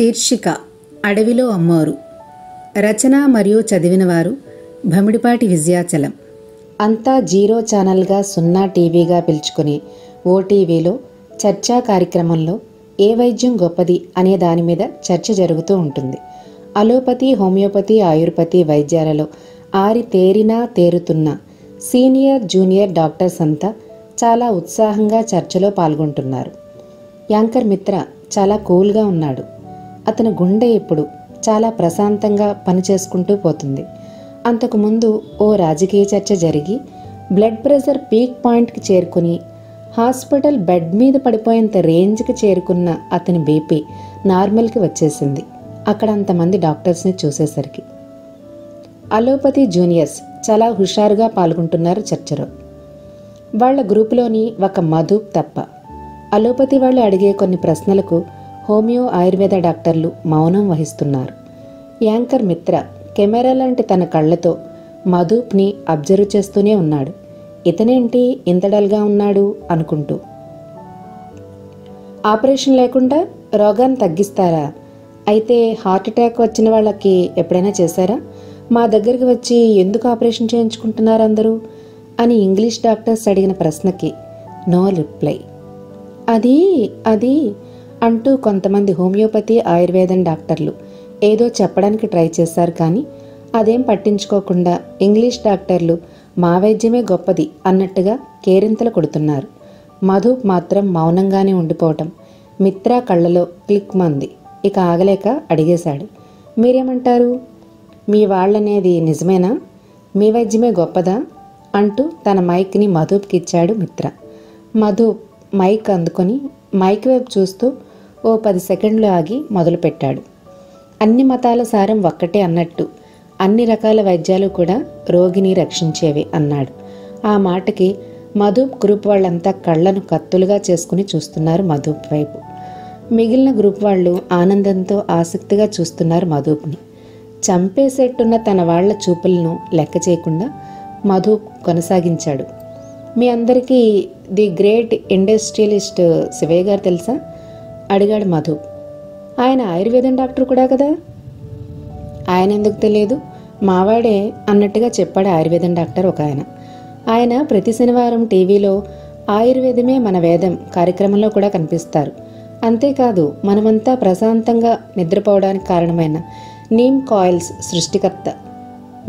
శీర్షిక అడవిలో అమ్మోరు. రచన మరియు చదివినవారు భమిడిపాటి విజయాచలం. అంతా జీరో ఛానల్గా 0 టీవీగా పిలుచుకుని ఓటీవీలో చర్చా కార్యక్రమంలో ఏ వైద్యం గొప్పది అనే దాని మీద చర్చ జరుగుతూ ఉంటుంది. అలోపతి, హోమియోపతి, ఆయుర్వేద వైద్యాలలో తేరుతున్న సీనియర్ జూనియర్ డాక్టర్స్ అంతా చాలా ఉత్సాహంగా చర్చలో పాల్గొంటున్నారు. యాంకర్ మిత్ర చాలా కూల్గా ఉన్నాడు. అతని గుండె ఇప్పుడు చాలా ప్రశాంతంగా పనిచేసుకుంటూ పోతుంది. అంతకుముందు ఓ రాజకీయ చర్చ జరిగి బ్లడ్ ప్రెషర్ పీక్ పాయింట్కి చేరుకుని హాస్పిటల్ బెడ్ మీద పడిపోయేంత రేంజ్కి చేరుకున్న అతని బీపీ నార్మల్కి వచ్చేసింది అక్కడ అంతమంది డాక్టర్స్ని చూసేసరికి. అలోపతి జూనియర్స్ చాలా హుషారుగా పాల్గొంటున్నారు చర్చలో. వాళ్ళ గ్రూపులోని ఒక మధు తప్ప. అలోపతి వాళ్ళు అడిగే కొన్ని ప్రశ్నలకు హోమియో, ఆయుర్వేద డాక్టర్లు మౌనం వహిస్తున్నారు. యాంకర్ మిత్ర కెమెరా లాంటి తన కళ్ళతో మధుప్ని అబ్జర్వ్ చేస్తూనే ఉన్నాడు. ఇతనేంటి ఇంత డల్గా ఉన్నాడు అనుకుంటూ. ఆపరేషన్ లేకుండా రోగాన్ని తగ్గిస్తారా? అయితే హార్ట్ అటాక్ వచ్చిన వాళ్ళకి ఎప్పుడైనా చేశారా? మా దగ్గరికి వచ్చి ఎందుకు ఆపరేషన్ చేయించుకుంటున్నారు అందరూ అని ఇంగ్లీష్ డాక్టర్స్ అడిగిన ప్రశ్నకి నో రిప్లై. అది అంటూ కొంతమంది హోమియోపతి, ఆయుర్వేదం డాక్టర్లు ఏదో చెప్పడానికి ట్రై చేశారు. కానీ అదేం పట్టించుకోకుండా ఇంగ్లీష్ డాక్టర్లు మా వైద్యమే గొప్పది అన్నట్టుగా కేరింతలు కొడుతున్నారు. మధు మాత్రం మౌనంగానే ఉండిపోవటం మిత్ర కళ్ళలో క్లిక్ మంది. ఇక ఆగలేక అడిగేశాడు, మీరేమంటారు? మీ వాళ్ళనేది నిజమేనా? మీ వైద్యమే గొప్పదా? అంటూ తన మైక్ని మధుప్కి ఇచ్చాడు మిత్ర. మధు మైక్ అందుకొని మైక్ వైపు చూస్తూ ఓ 10 సెకండ్లు ఆగి మొదలుపెట్టాడు. అన్ని మతాల సారం ఒక్కటే అన్నట్టు అన్ని రకాల వైద్యాలు కూడా రోగిని రక్షించేవి అన్నాడు. ఆ మాటకి మధుప్ గ్రూప్ వాళ్ళంతా కళ్ళను కత్తులుగా చేసుకుని చూస్తున్నారు మధుప్ వైపు. మిగిలిన గ్రూప్ వాళ్ళు ఆనందంతో ఆసక్తిగా చూస్తున్నారు మధుప్ని. చంపేసేట్టున్న తన వాళ్ల చూపులను లెక్క చేయకుండా మధుప్ కొనసాగించాడు. మీ అందరికీ ది గ్రేట్ ఇండస్ట్రియలిస్ట్ శివయ్య గారు తెలుసా? అడిగాడు మధు. ఆయన ఆయుర్వేదం డాక్టర్ కూడా కదా? ఆయన ఎందుకు తెలియదు, మావాడే అన్నట్టుగా చెప్పాడు ఆయుర్వేదం డాక్టర్ ఒక ఆయన. ఆయన ప్రతి శనివారం టీవీలో ఆయుర్వేదమే మన వేదం కార్యక్రమంలో కూడా కనిపిస్తారు. అంతేకాదు మనమంతా ప్రశాంతంగా నిద్రపోవడానికి కారణమైన నీమ్ కాయిల్స్ సృష్టికర్త.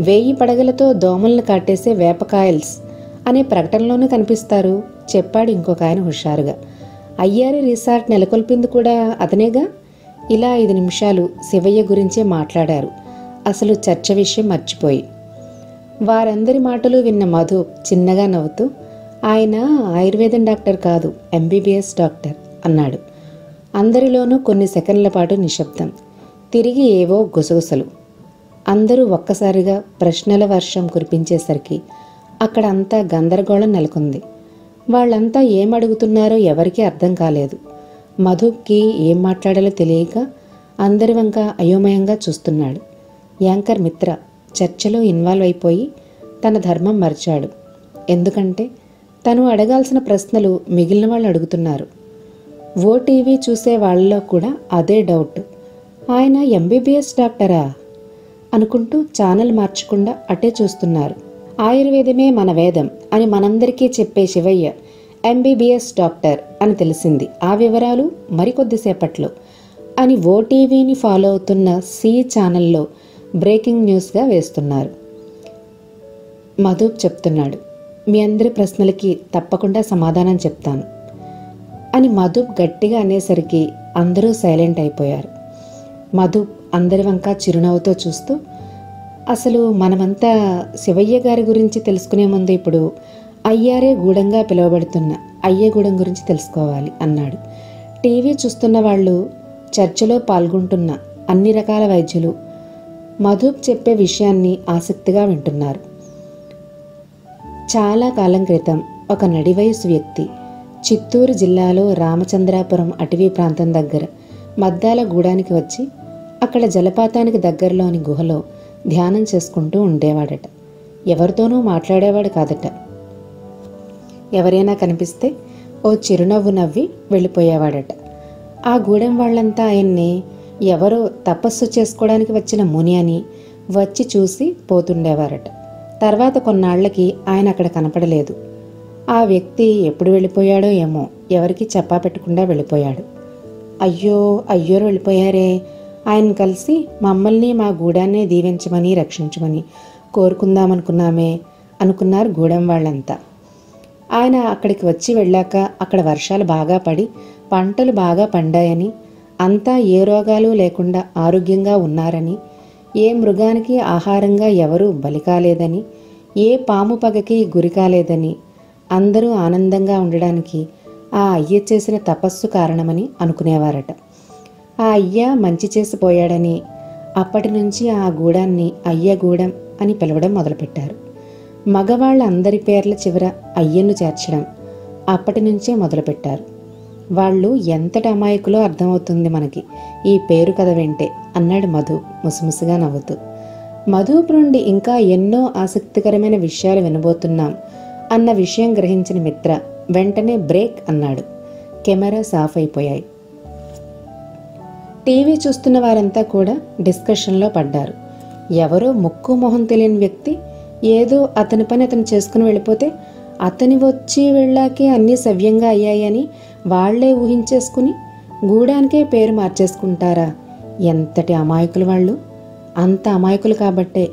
1000 పడగలతో దోమలను కాటేసే వేపకాయిల్స్ అనే ప్రకటనలోనూ కనిపిస్తారు చెప్పాడు ఇంకొక ఆయన హుషారుగా. అయ్యారి రిసార్ట్ నెలకొల్పింది కూడా అతనేగా. ఇలా 5 నిమిషాలు శివయ్య గురించే మాట్లాడారు, అసలు చర్చ విషయం మర్చిపోయి. వారందరి మాటలు విన్న మధు చిన్నగా నవ్వుతూ, ఆయన ఆయుర్వేదం డాక్టర్ కాదు, ఎంబీబీఎస్ డాక్టర్ అన్నాడు. అందరిలోనూ కొన్ని సెకండ్ల పాటు నిశ్శబ్దం. తిరిగి ఏవో గుసగుసలు. అందరూ ఒక్కసారిగా ప్రశ్నల వర్షం కురిపించేసరికి అక్కడ అంతా గందరగోళం నెలకొంది. వాళ్ళంతా ఏమడుగుతున్నారో ఎవరికీ అర్థం కాలేదు. మధుకి ఏం మాట్లాడాలో తెలియక అందరి వంక అయోమయంగా చూస్తున్నాడు. యాంకర్ మిత్ర చర్చలో ఇన్వాల్వ్ అయిపోయి తన ధర్మం మర్చాడు. ఎందుకంటే తను అడగాల్సిన ప్రశ్నలు మిగిలిన వాళ్ళు అడుగుతున్నారు. ఓటీవీ చూసే వాళ్ళలో కూడా అదే డౌట్, ఆయన ఎంబీబీఎస్ డాక్టరా అనుకుంటూ ఛానల్ మార్చకుండా అటే చూస్తున్నారు. ఆయుర్వేదమే మన వేదం అని మనందరికీ చెప్పే శివయ్య ఎంబీబీఎస్ డాక్టర్ అని తెలిసింది. ఆ వివరాలు మరికొద్దిసేపట్లో అని ఓటీవీని ఫాలో అవుతున్న సి ఛానల్లో బ్రేకింగ్ న్యూస్గా వేస్తున్నారు. మధు చెప్తున్నాడు, మీ అందరి ప్రశ్నలకి తప్పకుండా సమాధానం చెప్తాను అని మధు గట్టిగా అనేసరికి అందరూ సైలెంట్ అయిపోయారు. మధు అందరి వంక చిరునవ్వుతో చూస్తూ, అసలు మనమంతా శివయ్య గారి గురించి తెలుసుకునే ముందు ఇప్పుడు అయ్యారే గూడంగా పిలువబడుతున్న అయ్యగూడెం గురించి తెలుసుకోవాలి అన్నాడు. టీవీ చూస్తున్న వాళ్ళు, చర్చలో పాల్గొంటున్న అన్ని రకాల వైద్యులు మధుప్ చెప్పే విషయాన్ని ఆసక్తిగా వింటున్నారు. చాలా కాలం క్రితం ఒక నడివయసు వ్యక్తి చిత్తూరు జిల్లాలో రామచంద్రాపురం అటవీ ప్రాంతం దగ్గర మద్దాల గూడానికి వచ్చి అక్కడ జలపాతానికి దగ్గరలోని గుహలో ధ్యానం చేసుకుంటూ ఉండేవాడట. ఎవరితోనూ మాట్లాడేవాడు కాదట. ఎవరైనా కనిపిస్తే ఓ చిరునవ్వు నవ్వి వెళ్ళిపోయేవాడట. ఆ గూడెం వాళ్ళంతా ఆయన్ని ఎవరో తపస్సు చేసుకోవడానికి వచ్చిన ముని అని వచ్చి చూసి పోతుండేవారట. తర్వాత కొన్నాళ్లకి ఆయన అక్కడ కనపడలేదు. ఆ వ్యక్తి ఎప్పుడు వెళ్ళిపోయాడో ఏమో, ఎవరికి చెప్పా పెట్టకుండా వెళ్ళిపోయాడు. అయ్యో అయ్యోరు వెళ్ళిపోయారే, ఆయన కలిసి మమ్మల్ని మా గూడాన్నే దీవించమని రక్షించమని కోరుకుందామనుకున్నామే అనుకున్నారు గూడెం వాళ్ళంతా. ఆయన అక్కడికి వచ్చి వెళ్ళాక అక్కడ వర్షాలు బాగా పడి పంటలు బాగా పండాయని, అంతా ఏ రోగాలు లేకుండా ఆరోగ్యంగా ఉన్నారని, ఏ మృగానికి ఆహారంగా ఎవరూ బలి కాలేదని, ఏ పాము పగకి గురి కాలేదని, అందరూ ఆనందంగా ఉండడానికి ఆ అయ్య చేసిన తపస్సు కారణమని అనుకునేవారట. ఆ అయ్య మంచి చేసిపోయాడని అప్పటి నుంచి ఆ గూడాన్ని అయ్యగూడెం అని పిలవడం మొదలుపెట్టారు. మగవాళ్ళ అందరి పేర్ల చివర అయ్యను చేర్చడం అప్పటి నుంచే మొదలుపెట్టారు. వాళ్ళు ఎంతటి అమాయకులో అర్థమవుతుంది మనకి ఈ పేరు కథ వింటే అన్నాడు మధు ముసిముసిగా నవ్వుతూ. మధుపు నుండి ఇంకా ఎన్నో ఆసక్తికరమైన విషయాలు వినబోతున్నాం అన్న విషయం గ్రహించిన మిత్ర వెంటనే బ్రేక్ అన్నాడు. కెమెరాస్ ఆఫ్ అయిపోయాయి. టీవీ చూస్తున్న వారంతా కూడా డిస్కషన్లో పడ్డారు. ఎవరో ముక్కు మొహం తెలియని వ్యక్తి ఏదో అతని పని అతను చేసుకుని వెళ్ళిపోతే అతని వచ్చి వెళ్ళాకే అన్నీ సవ్యంగా అయ్యాయని వాళ్లే ఊహించేసుకుని గూడానికే పేరు మార్చేసుకుంటారా? ఎంతటి అమాయకులు వాళ్ళు! అంత అమాయకులు కాబట్టే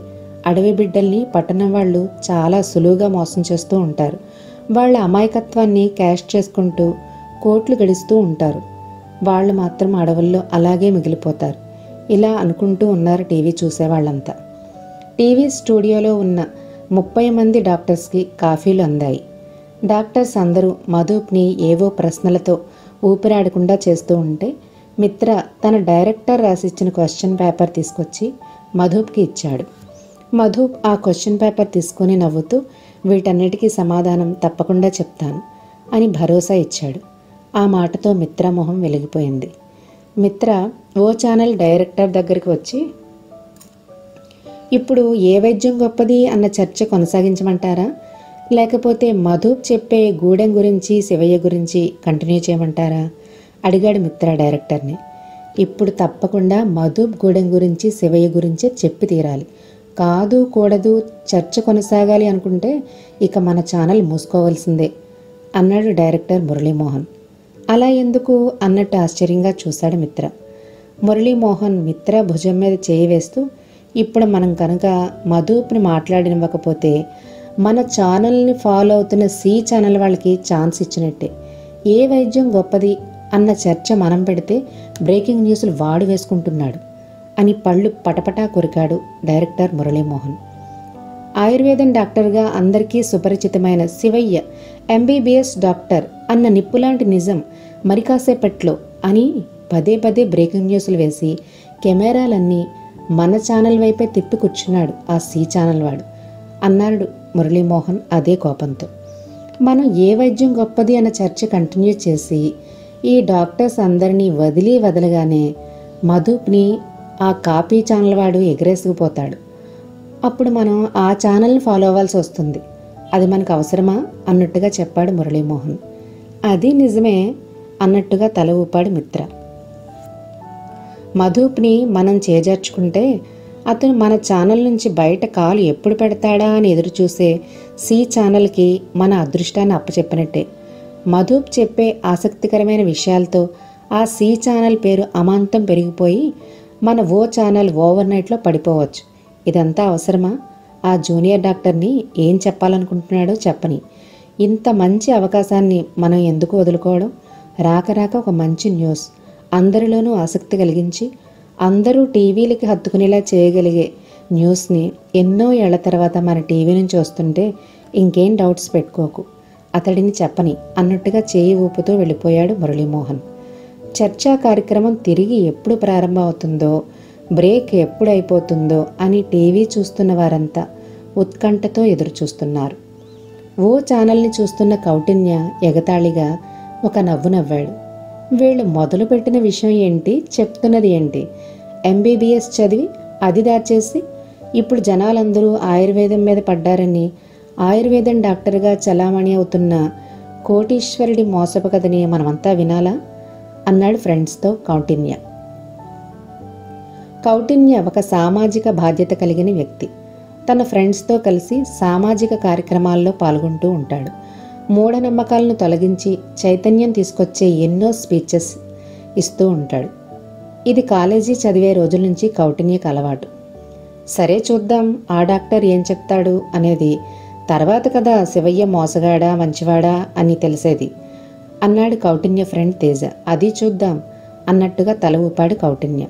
అడవి బిడ్డల్ని పట్టణం వాళ్ళు చాలా సులువుగా మోసం చేస్తూ ఉంటారు. వాళ్ళ అమాయకత్వాన్ని క్యాష్ చేసుకుంటూ కోట్లు గడిస్తూ ఉంటారు. వాళ్ళు మాత్రం అడవుల్లో అలాగే మిగిలిపోతారు. ఇలా అనుకుంటూ ఉన్నారు టీవీ చూసేవాళ్ళంతా. టీవీ స్టూడియోలో ఉన్న 30 మంది డాక్టర్స్కి కాఫీలు అందాయి. డాక్టర్స్ అందరూ మధుప్ని ఏవో ప్రశ్నలతో ఊపిరాడకుండా చేస్తూ ఉంటే మిత్ర తన డైరెక్టర్ రాసిచ్చిన క్వశ్చన్ పేపర్ తీసుకొచ్చి మధుప్కి ఇచ్చాడు. మధుప్ ఆ క్వశ్చన్ పేపర్ తీసుకుని నవ్వుతూ వీటన్నిటికీ సమాధానం తప్పకుండా చెప్తాను అని భరోసా ఇచ్చాడు. ఆ మాటతో మిత్ర మొహం వెలిగిపోయింది. మిత్ర ఓ ఛానల్ డైరెక్టర్ దగ్గరికి వచ్చి, ఇప్పుడు ఏ వైద్యం గొప్పది అన్న చర్చ కొనసాగించమంటారా, లేకపోతే మధుప్ చెప్పే గూడెం గురించి శివయ్య గురించి కంటిన్యూ చేయమంటారా అడిగాడు మిత్ర డైరెక్టర్ని. ఇప్పుడు తప్పకుండా మధుప్ గూడెం గురించి శివయ్య గురించే చెప్పి తీరాలి. కాదు కూడదు చర్చ కొనసాగాలి అనుకుంటే ఇక మన ఛానల్ మూసుకోవాల్సిందే అన్నాడు డైరెక్టర్ మురళీమోహన్. అలా ఎందుకు అన్నట్టు ఆశ్చర్యంగా చూశాడు మిత్ర. మురళీమోహన్ మిత్ర భుజం మీద చేయి వేస్తూ, ఇప్పుడు మనం కనుక మధుప్ని మాట్లాడినవ్వకపోతే మన ఛానల్ని ఫాలో అవుతున్న సి ఛానల్ వాళ్ళకి ఛాన్స్ ఇచ్చినట్టే. ఏ వైద్యం గొప్పది అన్న చర్చ మనం పెడితే బ్రేకింగ్ న్యూస్లు వాడు వేసుకుంటున్నాడు అని పళ్ళు పటపటా కొరికాడు డైరెక్టర్ మురళీమోహన్. ఆయుర్వేదం డాక్టర్గా అందరికీ సుపరిచితమైన శివయ్య ఎంబీబీఎస్ డాక్టర్ అన్న నిప్పులాంటి నిజం మరి కాసేపట్లో అని పదే పదే బ్రేకింగ్ న్యూస్లు వేసి కెమెరాలన్నీ మన ఛానల్ వైపే తిప్పి కూర్చున్నాడు ఆ సి ఛానల్ వాడు అన్నాడు మురళీమోహన్ అదే కోపంతో. మనం ఏ వైద్యం గొప్పది అన్న చర్చ కంటిన్యూ చేసి ఈ డాక్టర్స్ అందరినీ వదలగానే మధుప్ని ఆ కాపీ ఛానల్ వాడు ఎగరేసుకుపోతాడు. అప్పుడు మనం ఆ ఛానల్ని ఫాలో అవ్వాల్సి వస్తుంది. అది మనకు అవసరమా అన్నట్టుగా చెప్పాడు మురళీమోహన్. అది నిజమే అన్నట్టుగా తల ఊపాడు మిత్ర. మధుప్ని మనం చేజార్చుకుంటే అతను మన ఛానల్ నుంచి బయట కాలు ఎప్పుడు పెడతాడా అని ఎదురు చూసే సి ఛానల్కి మన అదృష్టాన్ని అప్పచెప్పినట్టే. మధుప్ చెప్పే ఆసక్తికరమైన విషయాలతో ఆ సి ఛానల్ పేరు అమాంతం పెరిగిపోయి మన ఓ ఛానల్ ఓవర్ నైట్లో పడిపోవచ్చు. ఇదంతా అవసరమా? ఆ జూనియర్ డాక్టర్ని ఏం చెప్పాలనుకుంటున్నాడో చెప్పని. ఇంత మంచి అవకాశాన్ని మనం ఎందుకు వదులుకోవడం? రాక ఒక మంచి న్యూస్ అందరిలోనూ ఆసక్తి కలిగించి అందరూ టీవీలకి హత్తుకునేలా చేయగలిగే న్యూస్ని ఎన్నో ఏళ్ల తర్వాత మన టీవీ నుంచి వస్తుంటే ఇంకేం డౌట్స్ పెట్టుకోకు, అతడిని చెప్పని అన్నట్టుగా చేయి ఊపుతూ వెళ్ళిపోయాడు మురళీమోహన్. చర్చా కార్యక్రమం తిరిగి ఎప్పుడు ప్రారంభం అవుతుందో, బ్రేక్ ఎప్పుడు అయిపోతుందో అని టీవీ చూస్తున్న వారంతా ఉత్కంఠతో ఎదురు చూస్తున్నారు. ఓ ఛానల్ని చూస్తున్న కౌటిన్య ఎగతాళిగా ఒక నవ్వు నవ్వాడు. వీళ్ళు మొదలుపెట్టిన విషయం ఏంటి, చెప్తున్నది ఏంటి? ఎంబీబీఎస్ చదివి అది దాచేసి ఇప్పుడు జనాలందరూ ఆయుర్వేదం మీద పడ్డారని ఆయుర్వేదం డాక్టర్గా చలామణి అవుతున్న కోటీశ్వరుడి మోసపు కథని మనమంతా వినాలా అన్నాడు ఫ్రెండ్స్తో కౌటిన్య. కౌటిన్య ఒక సామాజిక బాధ్యత కలిగిన వ్యక్తి. తన ఫ్రెండ్స్తో కలిసి సామాజిక కార్యక్రమాల్లో పాల్గొంటూ ఉంటాడు. మూఢనమ్మకాలను తొలగించి చైతన్యం తీసుకొచ్చే ఎన్నో స్పీచెస్ ఇస్తూ ఉంటాడు. ఇది కాలేజీ చదివే రోజుల నుంచి కౌటిన్యకు అలవాటు. సరే చూద్దాం ఆ డాక్టర్ ఏం చెప్తాడు అనేది తర్వాత కదా శివయ్య మోసగాడా మంచివాడా అని తెలిసేది అన్నాడు కౌటిన్య ఫ్రెండ్ తేజ. అది చూద్దాం అన్నట్టుగా తల ఊపాడు కౌటిన్య.